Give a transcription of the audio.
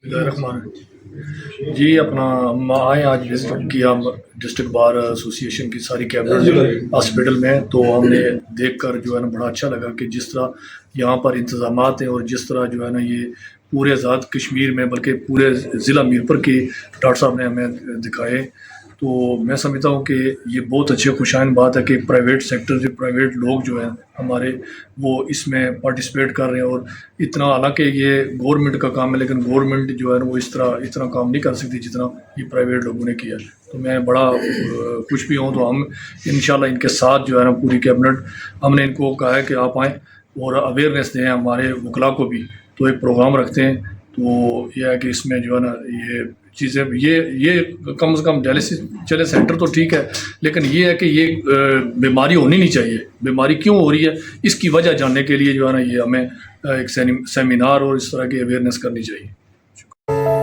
الرحمن جی اپنا ہم آئے آج وزٹ کیا ڈسٹرکٹ بار ایسوسی ایشن کی ساری کیبنٹ ہاسپٹل میں، تو ہم نے دیکھ کر جو ہے نا بڑا اچھا لگا کہ جس طرح یہاں پر انتظامات ہیں اور جس طرح جو ہے نا یہ پورے آزاد کشمیر میں بلکہ پورے ضلع میرپور کے ڈاکٹر صاحب نے ہمیں دکھائے، تو میں سمجھتا ہوں کہ یہ بہت اچھی خوشائن بات ہے کہ پرائیویٹ سیکٹر جو پرائیویٹ لوگ جو ہیں ہمارے وہ اس میں پارٹیسپیٹ کر رہے ہیں، اور اتنا حالانکہ یہ گورنمنٹ کا کام ہے لیکن گورنمنٹ جو ہے نا وہ اتنا کام نہیں کر سکتی جتنا یہ پرائیویٹ لوگوں نے کیا، تو میں بڑا خوش بھی ہوں۔ تو ہم انشاءاللہ ان کے ساتھ جو ہے نا پوری کیبنٹ ہم نے ان کو کہا ہے کہ آپ آئیں اور اویئرنیس دیں ہمارے وکلاء کو بھی، تو ایک پروگرام رکھتے ہیں، تو یہ ہے کہ اس میں جو ہے نا یہ چیزیں یہ کم از کم ڈائلسس چلے سینٹر تو ٹھیک ہے، لیکن یہ ہے کہ یہ بیماری ہونی نہیں چاہیے، بیماری کیوں ہو رہی ہے اس کی وجہ جاننے کے لیے جو ہے نا یہ ہمیں ایک سیمینار اور اس طرح کی اویئرنیس کرنی چاہیے۔